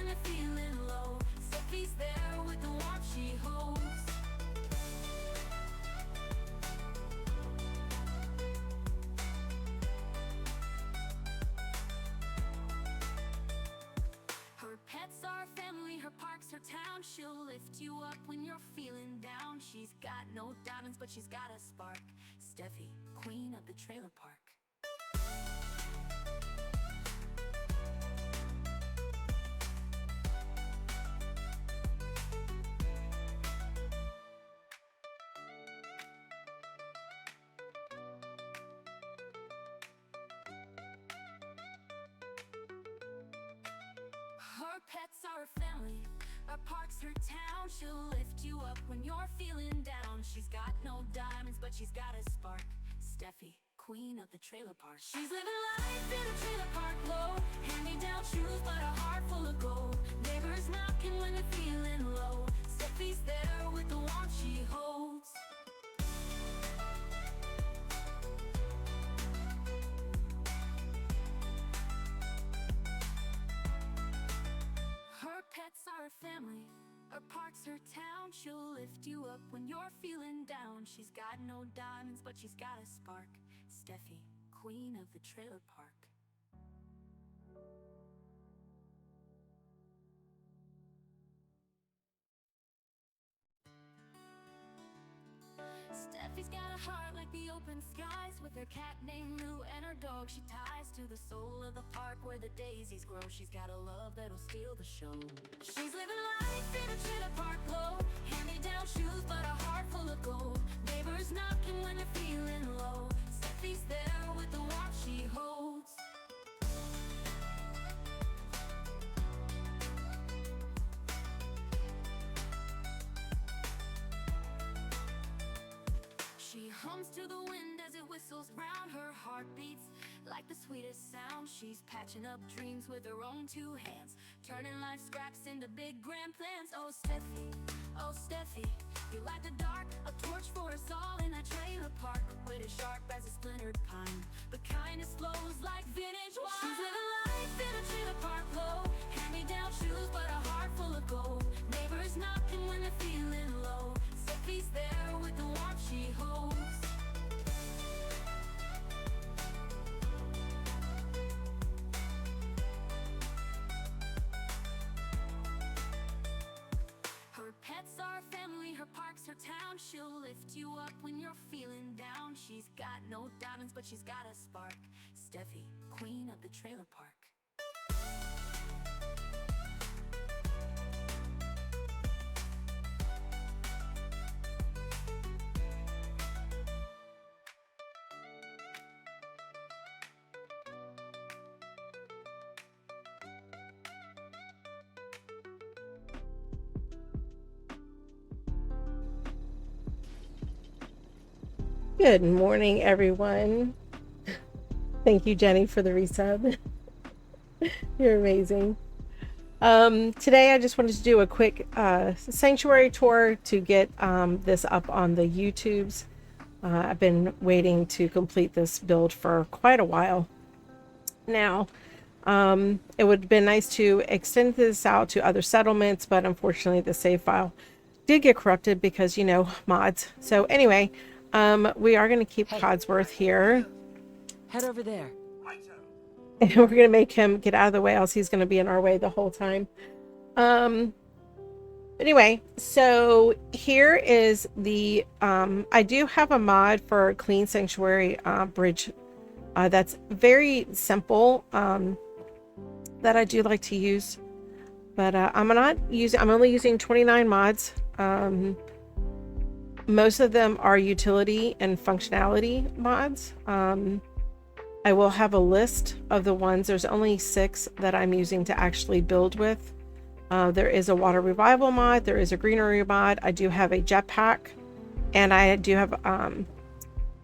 when they're feeling low. Steffi's there with the warmth she holds. Her pets are family, her parks, her town. She'll lift you up when you're feeling down. She's got no diamonds, but she's got a spark. Steffi, queen of the trailer park. Her pets are her family, her parks, her town. She'll lift you up when you're feeling down. She's got no diamonds, but she's got a spark. Steffi, queen of the trailer park. She's living life in a trailer park low. Hand-me-down shoes, but a heart full of gold. Neighbors knocking when they're feeling low. Steffi's there with the warmth she holds. Her pets are her family, her parks, her town. She'll lift you up when you're feeling down. She's got no diamonds, but she's got a spark. Steffi, queen of the trailer park. Steffi's got a heart like the open skies. With her cat named Lou and her dog she ties to the soul of the park where the daisies grow. She's got a love that'll steal the show. She's living life in a trailer park low. Hand-me-down shoes, but a heart full of gold. Neighbors knocking when they're feeling low. Steffi's there with the warmth she holds. She hums to the wind as it whistles round. Her heart beats like the sweetest sound. She's patching up dreams with her own two hands, turning life scraps into big grand plans. Oh Steffi, you light the dark, a torch for us all in that trailer park. Wit as sharp as a splintered pine, but kindness flows like vintage wine. She's living life in a trailer park low. Hand-me-down shoes, but a heart full of gold. Neighbors knocking when they're feeling low. Steffi's there with the warmth she holds. Her pets are family, her parks, her town. She'll lift you up when you're feeling down. She's got no diamonds, but she's got a spark. Steffi, queen of the trailer park. Good morning, everyone. Thank you, Jenny, for the resub. You're amazing. Today, I just wanted to do a quick sanctuary tour to get this up on the YouTubes. I've been waiting to complete this build for quite a while now. It would have been nice to extend this out to other settlements, but unfortunately, the save file did get corrupted because, you know, mods. So anyway, we are going to keep Codsworth here. Head over there. And we're going to make him get out of the way, else he's going to be in our way the whole time. Anyway, so here is the, I do have a mod for Clean Sanctuary Bridge that's very simple, that I do like to use. But I'm only using 29 mods. Most of them are utility and functionality mods. I will have a list of the ones. There's only 6 that I'm using to actually build with. There is a water revival mod. There is a greenery mod. I do have a jetpack, and I do have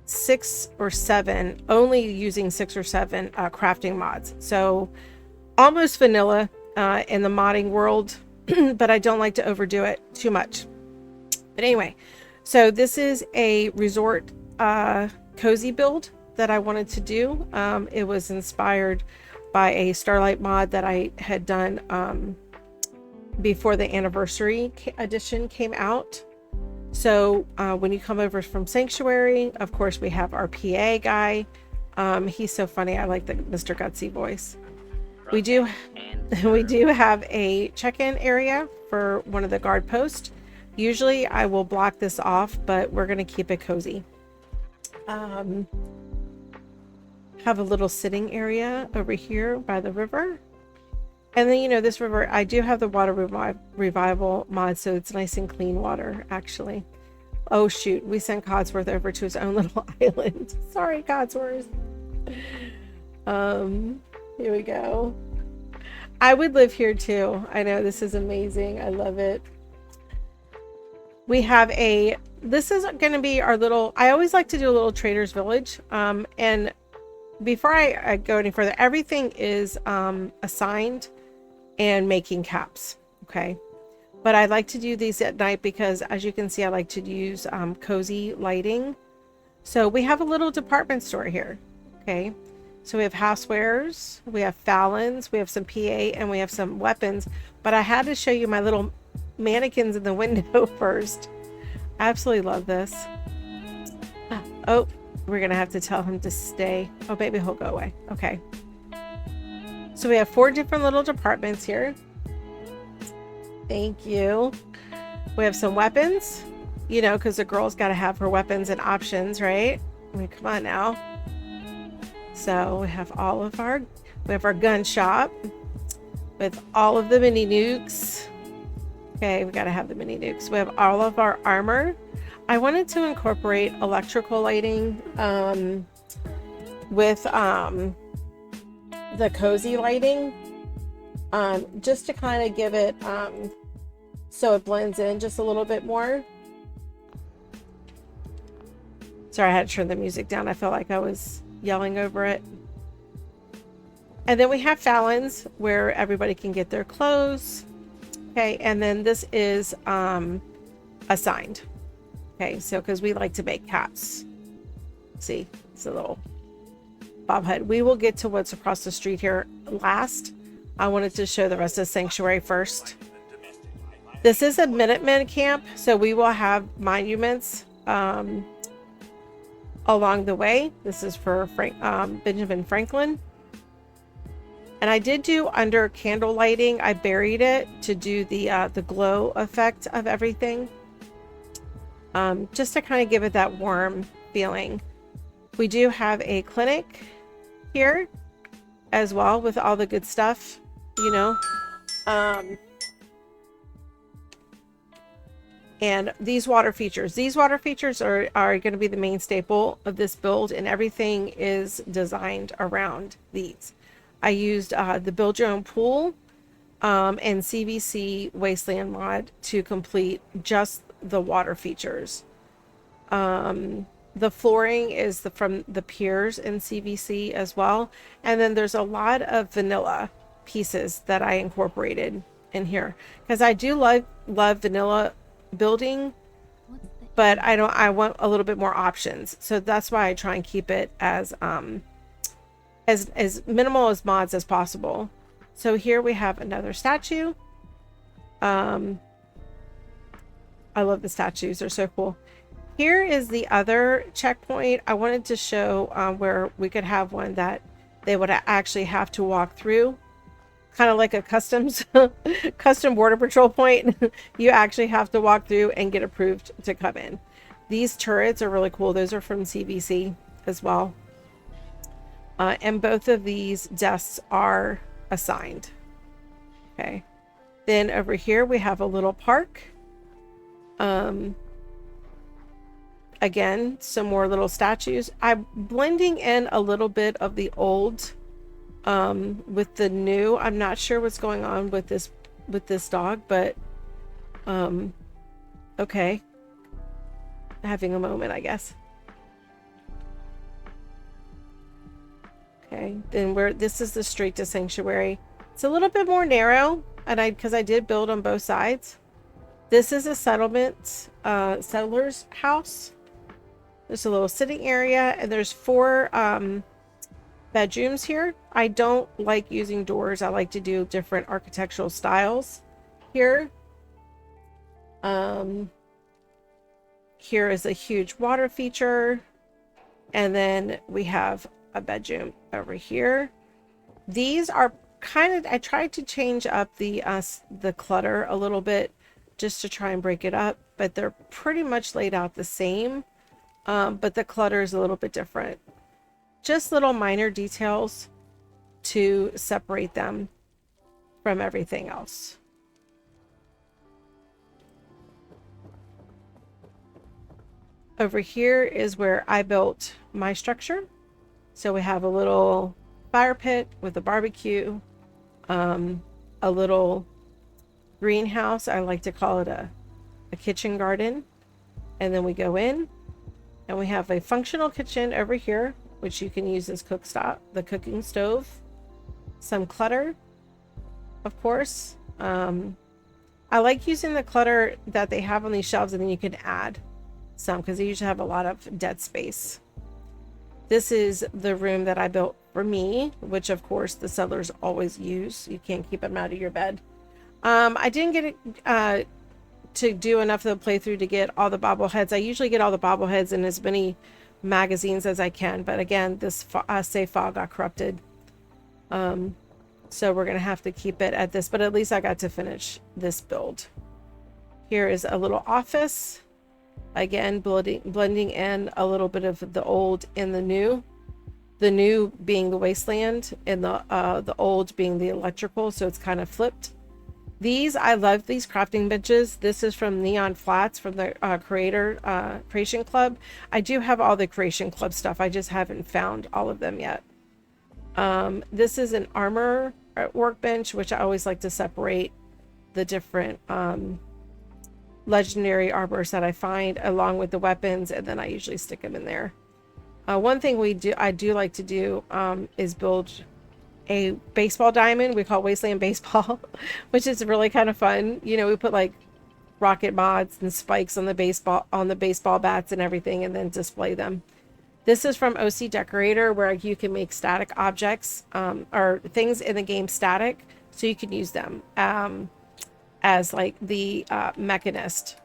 6 or 7, only using 6 or 7 crafting mods. So almost vanilla in the modding world, but I don't like to overdo it too much. But anyway, so this is a resort cozy build that I wanted to do. It was inspired by a Starlight mod that I had done before the anniversary edition came out. So when you come over from Sanctuary, of course, we have our PA guy. He's so funny. I like the Mr. Gutsy voice. We do have a check-in area for one of the guard posts. Usually I will block this off, but we're going to keep it cozy. Have a little sitting area over here by the river. And then, you know, this river, I do have the water revival mod, so it's nice and clean water, actually. Oh, shoot. We sent Codsworth over to his own little island. Sorry, Codsworth. Here we go. I would live here, too. I know, this is amazing. I love it. We have this is going to be our little, I always like to do a little trader's village. And before I go any further, everything is assigned and making caps. Okay. But I like to do these at night because, as you can see, I like to use cozy lighting. So we have a little department store here. Okay. So we have housewares, we have Fallons, we have some PA, and we have some weapons. But I had to show you my little mannequins in the window first. I absolutely love this. Oh, we're gonna have to tell him to stay. Oh, maybe he'll go away. Okay. So we have 4 different little departments here. Thank you. We have some weapons, you know, because the girl's got to have her weapons and options, right? I mean, come on now. So we have we have our gun shop with all of the mini nukes. Okay, we got to have the mini nukes. We have all of our armor. I wanted to incorporate electrical lighting with the cozy lighting, just to kind of give it so it blends in just a little bit more. Sorry, I had to turn the music down. I felt like I was yelling over it. And then we have Fallons where everybody can get their clothes. Okay, and then this is assigned. Okay, so because we like to make caps. See, it's a little bob head. We will get to what's across the street here last. I wanted to show the rest of Sanctuary first. This is a Minutemen camp, so we will have monuments along the way. This is for Benjamin Franklin. And I did do under candle lighting. I buried it to do the glow effect of everything. Just to kind of give it that warm feeling. We do have a clinic here as well with all the good stuff, you know. And these water features are going to be the main staple of this build, and everything is designed around these. I used the Build Your Own Pool and CVC Wasteland mod to complete just the water features. The flooring is from the piers in CVC as well. And then there's a lot of vanilla pieces that I incorporated in here because I do love vanilla building, but I want a little bit more options. So that's why I try and keep it as minimal as mods as possible. So here we have another statue. I love the statues, they're so cool. Here is the other checkpoint. I wanted to show where we could have one that they would actually have to walk through, kind of like a custom border patrol point. You actually have to walk through and get approved to come in. These turrets are really cool. Those are from CVC as well. And both of these desks are assigned. Okay. Then over here we have a little park. Again, some more little statues. I'm blending in a little bit of the old with the new. I'm not sure what's going on with this dog, but okay. Having a moment, I guess. Okay, then this is the street to Sanctuary. It's a little bit more narrow, and because I did build on both sides. This is a settler's house. There's a little sitting area, and there's 4 bedrooms here. I don't like using doors. I like to do different architectural styles. here. Here is a huge water feature. And then we have a bedroom over here. These are kind of, I tried to change up the clutter a little bit just to try and break it up, but they're pretty much laid out the same. But the clutter is a little bit different. Just little minor details to separate them from everything else. Over here is where I built my structure. So we have a little fire pit with a barbecue, a little greenhouse. I like to call it a kitchen garden. And then we go in and we have a functional kitchen over here, which you can use as the cooking stove. Some clutter, of course. I like using the clutter that they have on these shelves, and then you can add some because they usually have a lot of dead space. This is the room that I built for me, which of course the settlers always use. You can't keep them out of your bed. I didn't get it to do enough of the playthrough to get all the bobbleheads. I usually get all the bobbleheads in as many magazines as I can, but again, this save file got corrupted. So we're gonna have to keep it at this, but at least I got to finish this build. Here is a little office. Again, blending in a little bit of the old and the new. The new being the wasteland and the old being the electrical, so it's kind of flipped. I love these crafting benches. This is from Neon Flats from the Creation Club. I do have all the Creation Club stuff. I just haven't found all of them yet. This is an armor workbench, which I always like to separate the different legendary armors that I find along with the weapons, and then I usually stick them in there. One thing I do like to do is build a baseball diamond. We call it Wasteland Baseball, which is really kind of fun. You know, we put like rocket mods and spikes on the baseball bats and everything, and then display them. This is from OC Decorator, where you can make static objects or things in the game static, so you can use them as like the mechanist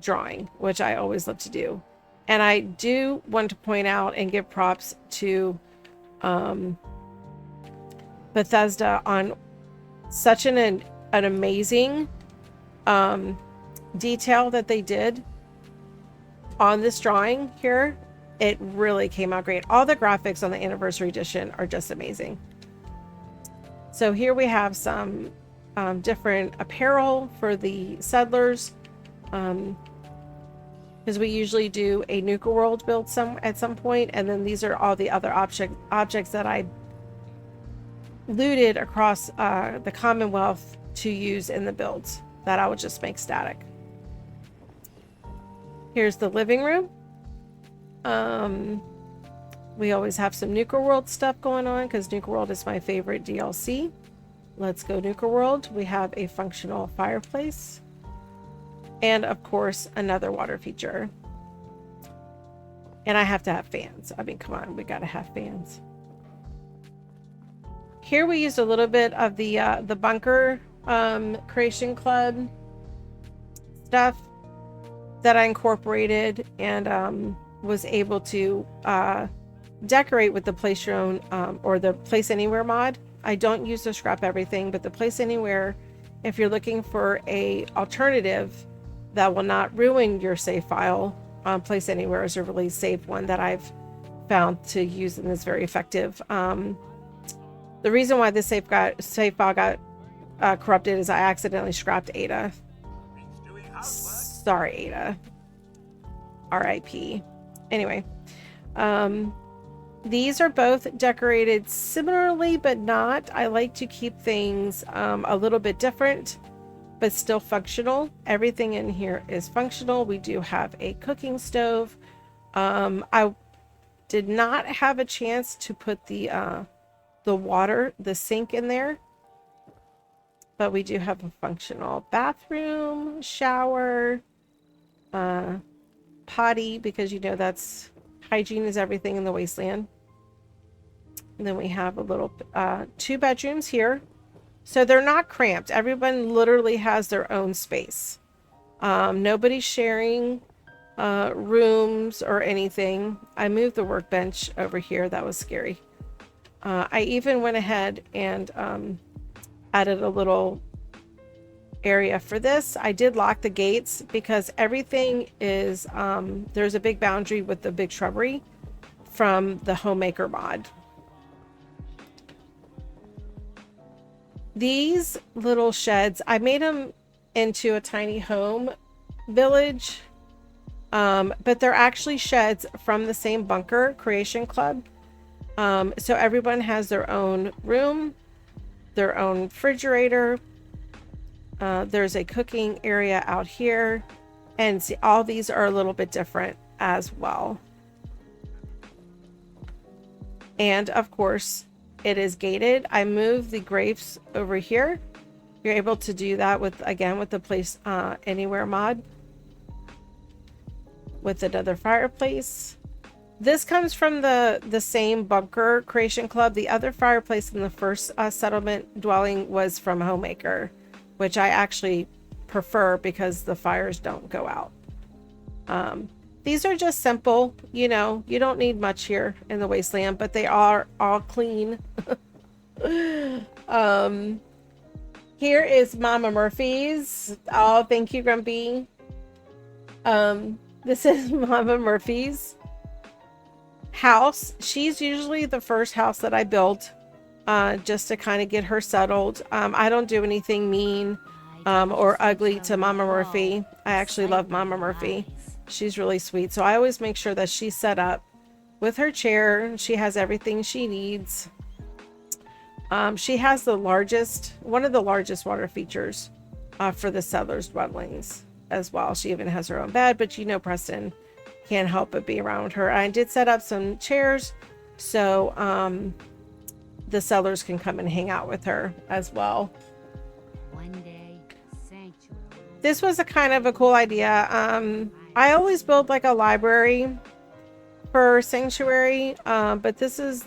drawing, which I always love to do. And I do want to point out and give props to Bethesda on such an amazing detail that they did on this drawing here. It really came out great. All the graphics on the anniversary edition are just amazing. So here we have some different apparel for the settlers, because we usually do a Nuka World build at some point, and then these are all the other objects that I looted across the Commonwealth to use in the builds that I would just make static. Here's the living room. We always have some Nuka World stuff going on because Nuka World is my favorite DLC. Let's go Nuka World. We have a functional fireplace. And of course, another water feature. And I have to have fans. I mean, come on, we gotta have fans. Here we used a little bit of the bunker Creation Club stuff that I incorporated and was able to decorate with the Place Your Own or the Place Anywhere mod. I don't use the Scrap Everything, but the Place Anywhere, if you're looking for a alternative that will not ruin your save file, Place Anywhere is a really safe one that I've found to use and is very effective. The reason why this save file got corrupted is I accidentally scrapped Ada. Sorry, Ada. RIP. Anyway, these are both decorated similarly, but not. I like to keep things a little bit different, but still functional. Everything in here is functional. We do have a cooking stove. I did not have a chance to put the sink in there, but we do have a functional bathroom, shower, potty, because you know that's hygiene is everything in the wasteland. And then we have a little 2 bedrooms here. So they're not cramped. Everyone literally has their own space. Nobody's sharing rooms or anything. I moved the workbench over here. That was scary. I even went ahead and added a little area for this. I did lock the gates because everything is, there's a big boundary with the big shrubbery from the homemaker mod. These little sheds, I made them into a tiny home village, but they're actually sheds from the same bunker creation club. So everyone has their own room, their own refrigerator. There's a cooking area out here, and see, all these are a little bit different as well. And of course, it is gated. I moved the grapes over here. You're able to do that with, again, with the Place Anywhere mod, with another fireplace. This comes from the same bunker creation club. The other fireplace in the first settlement dwelling was from Homemaker, which I actually prefer because the fires don't go out. These are just simple, you know, you don't need much here in the wasteland, but they are all clean. Here is Mama Murphy's. Oh, thank you, Grumpy. This is Mama Murphy's house. She's usually the first house that I build, just to kind of get her settled. I don't do anything mean or ugly to Mama Murphy. I actually love Mama Murphy. She's really sweet. So I always make sure that she's set up with her chair. She has everything she needs. She has one of the largest water features for the settlers' dwellings as well. She even has her own bed, but you know Preston can't help but be around her. I did set up some chairs so the settlers can come and hang out with her as well. One day, sanctuary. This was a kind of a cool idea. I always build like a library for Sanctuary, but this is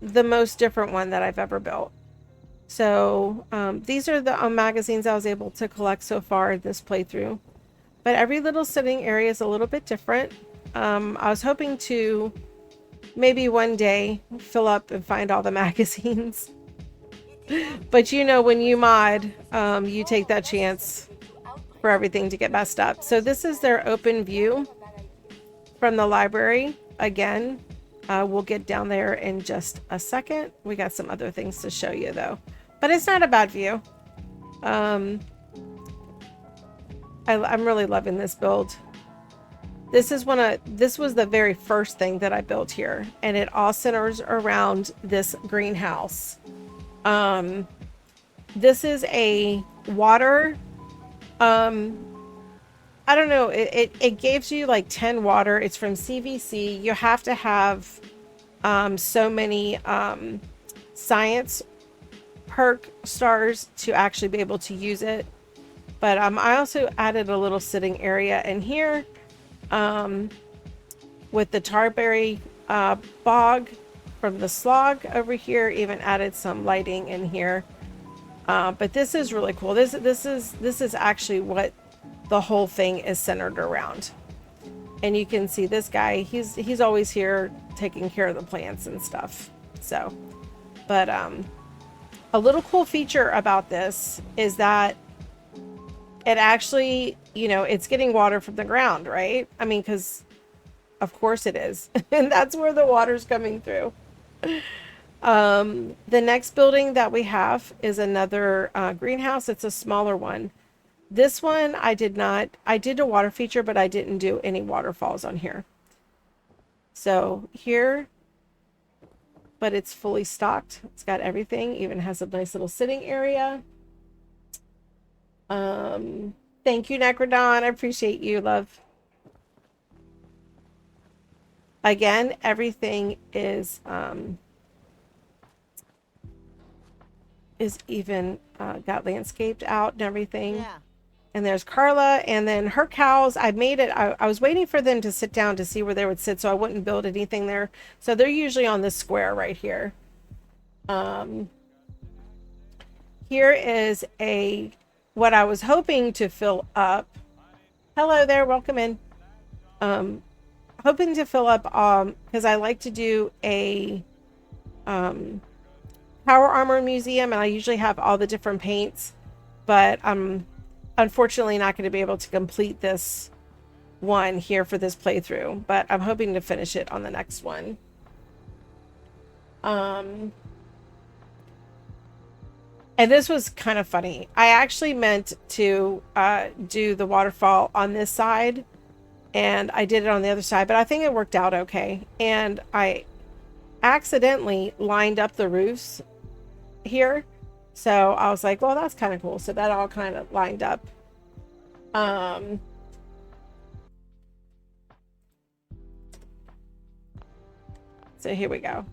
the most different one that I've ever built. So these are the magazines I was able to collect so far in this playthrough. But every little sitting area is a little bit different. I was hoping to maybe one day fill up and find all the magazines. But you know, when you mod, you take that chance for everything to get messed up. So this is their open view from the library. Again, we'll get down there in just a second. We got some other things to show you though, but it's not a bad view. I'm really loving this build. This was the very first thing that I built here, and it all centers around this greenhouse. This is a water, I don't know, it gives you like 10 water. It's from CVC. You have to have so many science perk stars to actually be able to use it. But I also added a little sitting area in here with the tarberry bog from the slog over here. Even added some lighting in here. But this is really cool. This is actually what the whole thing is centered around. And you can see this guy, he's always here taking care of the plants and stuff. So, but a little cool feature about this is that it actually, you know, it's getting water from the ground, right? I mean, because of course it is. And that's where the water's coming through. The next building that we have is another greenhouse. It's a smaller one. This one I did a water feature, but I didn't do any waterfalls on here. So here, but it's fully stocked. It's got everything, even has a nice little sitting area. Thank you, Necrodon. I appreciate you, love. Again, everything is even got landscaped out and everything. Yeah. And there's Carla, and then her cows. I made it. I was waiting for them to sit down to see where they would sit, so I wouldn't build anything there. So they're usually on this square right here. here is what I was hoping to fill up. Hello there, welcome in. Hoping to fill up because I like to do a Power Armor museum, and I usually have all the different paints, but I'm unfortunately not going to be able to complete this one here for this playthrough, but I'm hoping to finish it on the next one. And this was kind of funny. I actually meant to do the waterfall on this side, and I did it on the other side, but I think it worked out okay. And I accidentally lined up the roofs here, so I was like, well, that's kind of cool. So that all kind of lined up. So here we go.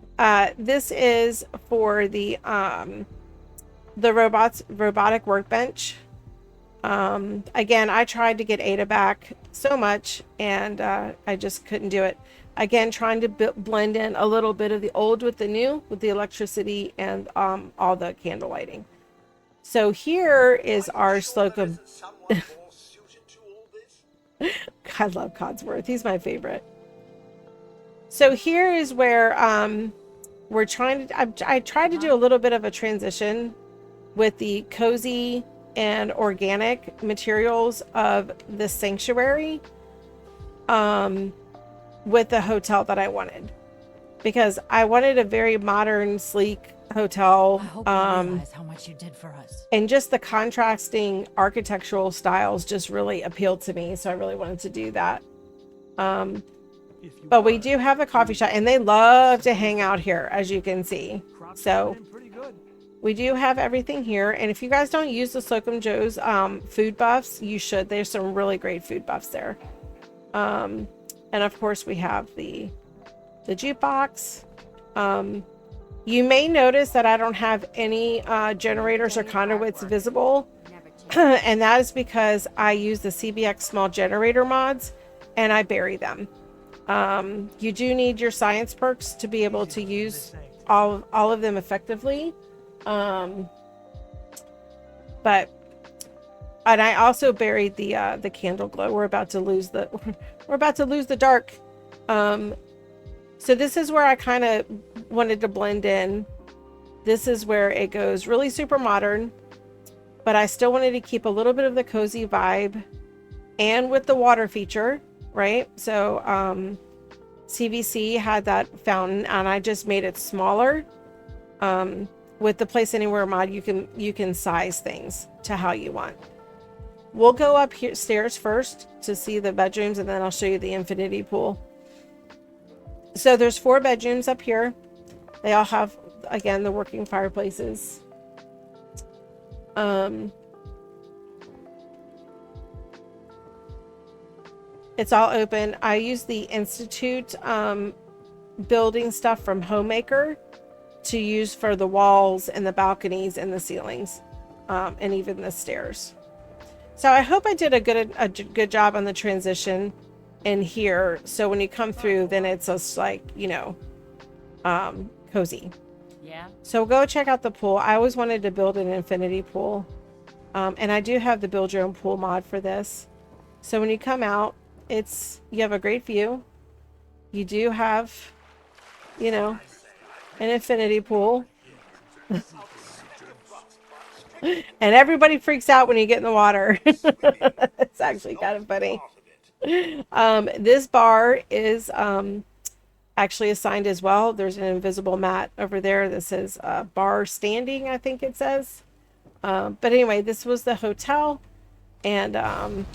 This is for the robotic workbench. Again, I tried to get Ada back so much, and I just couldn't do it. Again, trying to blend in a little bit of the old with the new, with the electricity and all the candle lighting. So here is our Slocum. I love Codsworth. He's my favorite. So here is where we're trying to, I tried to do a little bit of a transition with the cozy and organic materials of the sanctuary with the hotel that I wanted, because I wanted a very modern, sleek hotel. I hope you realize how much you did for us. And just the contrasting architectural styles just really appealed to me, so I really wanted to do that. But we do have a coffee shop, and they love to hang out here, as you can see. So we do have everything here. And if you guys don't use the Slocum Joe's food buffs, you should. There's some really great food buffs there. And of course we have the jukebox. You may notice that I don't have any generators or conduits visible. And that is because I use the CBX small generator mods, and I bury them. You do need your science perks to be able to use all of them effectively. And I also buried the candle glow. We're about to lose the dark. So this is where I kind of wanted to blend in. This is where it goes really super modern, but I still wanted to keep a little bit of the cozy vibe, and with the water feature, right? So CVC had that fountain, and I just made it smaller. With the Place Anywhere mod, you can size things to how you want. We'll go up here stairs first to see the bedrooms, and then I'll show you the infinity pool. So there's 4 bedrooms up here. They all have, again, the working fireplaces. It's all open. I use the Institute building stuff from Homemaker to use for the walls and the balconies and the ceilings, and even the stairs. So I hope I did a good job on the transition in here. So when you come through, then it's just like, cozy. Yeah. So go check out the pool. I always wanted to build an infinity pool. And I do have the build your own pool mod for this. So when you come out, you have a great view. You do have, an infinity pool. And everybody freaks out when you get in the water. It's actually kind of funny. This bar is actually assigned as well. There's an invisible mat over there that says bar standing, I think it says. But anyway, this was the hotel, and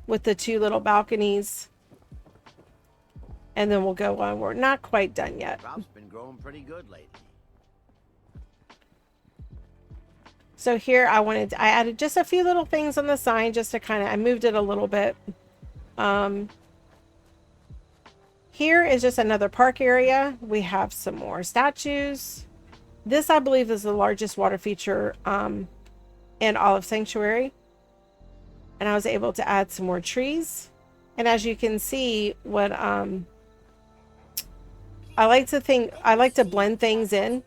with the 2 little balconies. And then we'll go on. We're not quite done yet. Crop's been growing pretty good lately. So here I added just a few little things on the sign just to I moved it a little bit. Here is just another park area. We have some more statues. This, I believe, is the largest water feature in all of Sanctuary. And I was able to add some more trees. And as you can see, what I like to blend things in,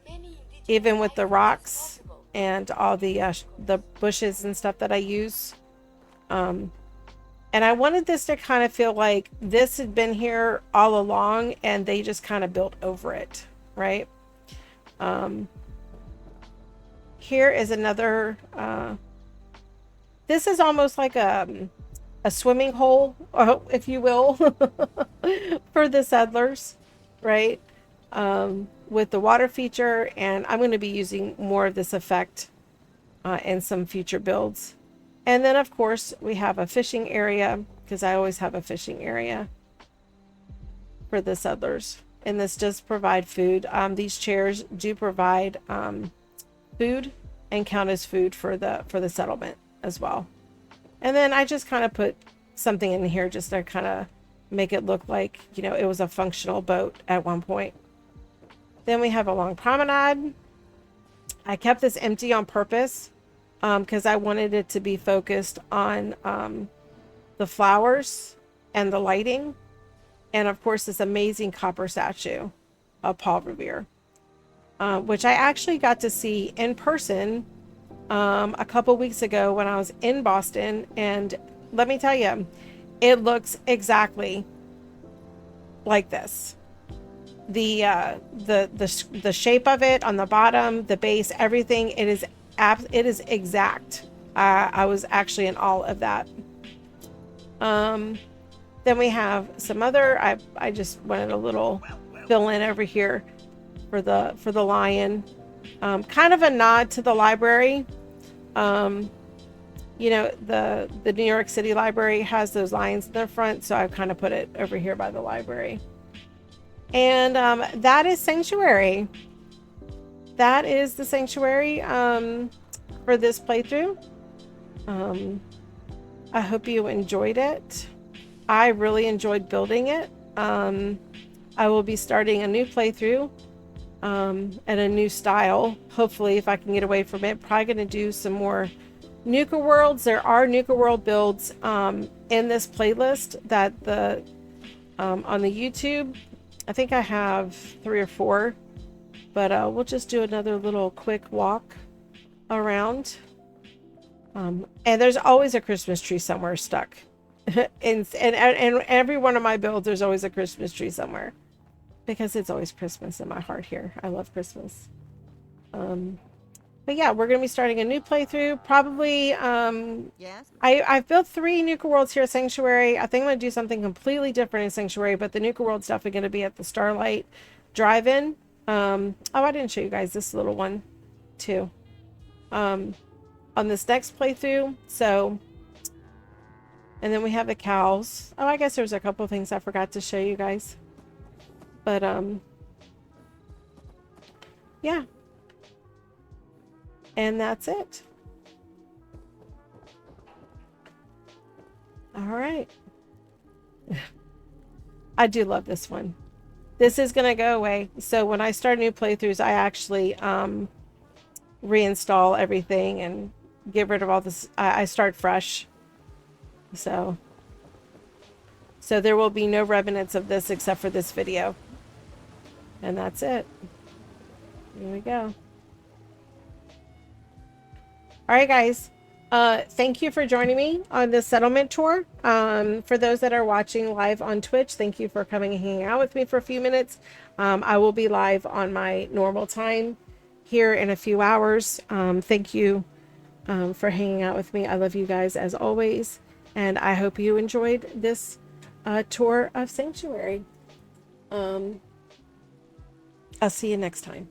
even with the rocks and all the bushes and stuff that I use. And I wanted this to kind of feel like this had been here all along and they just kind of built over it, right? Here is another, this is almost like a swimming hole, if you will, for the settlers, right? With the water feature, and I'm going to be using more of this effect in some future builds. And then of course we have a fishing area, because I always have a fishing area for the settlers, and this does provide food. These chairs do provide food and count as food for the settlement as well. And then I just kind of put something in here just to kind of make it look like, you know, it was a functional boat at one point. Then we have a long promenade. I kept this empty on purpose because I wanted it to be focused on the flowers and the lighting. And of course, this amazing copper statue of Paul Revere, which I actually got to see in person a couple weeks ago when I was in Boston. And let me tell you, it looks exactly like this. The shape of it on the bottom, the base, everything, it is exact. I was actually in awe of that. Then we have some other, I just wanted a little fill in over here for the lion. Kind of a nod to the library. You know, the New York City Library has those lions in the front, so I've kind of put it over here by the library. And that is Sanctuary. That is the Sanctuary for this playthrough. I hope you enjoyed it. I really enjoyed building it. I will be starting a new playthrough and a new style. Hopefully, if I can get away from it, probably going to do some more Nuka Worlds. There are Nuka World builds in this playlist that on the YouTube. I think I have 3 or 4, but we'll just do another little quick walk around. And there's always a Christmas tree somewhere stuck. and every one of my builds, there's always a Christmas tree somewhere, because it's always Christmas in my heart here. I love Christmas. But yeah, we're going to be starting a new playthrough. Probably, Yes. I've built 3 Nuka Worlds here at Sanctuary. I think I'm going to do something completely different in Sanctuary, but the Nuka World's definitely going to be at the Starlight Drive-In. Oh, I didn't show you guys this little one too. On this next playthrough. So, and then we have the cows. Oh, I guess there's a couple of things I forgot to show you guys. But, yeah. And that's it. All right. I do love this one. This is going to go away. So when I start new playthroughs, I actually reinstall everything and get rid of all this. I start fresh. So there will be no remnants of this except for this video. And that's it. Here we go. All right, guys. Thank you for joining me on this settlement tour. For those that are watching live on Twitch, thank you for coming and hanging out with me for a few minutes. I will be live on my normal time here in a few hours. Thank you for hanging out with me. I love you guys as always. And I hope you enjoyed this tour of Sanctuary. I'll see you next time.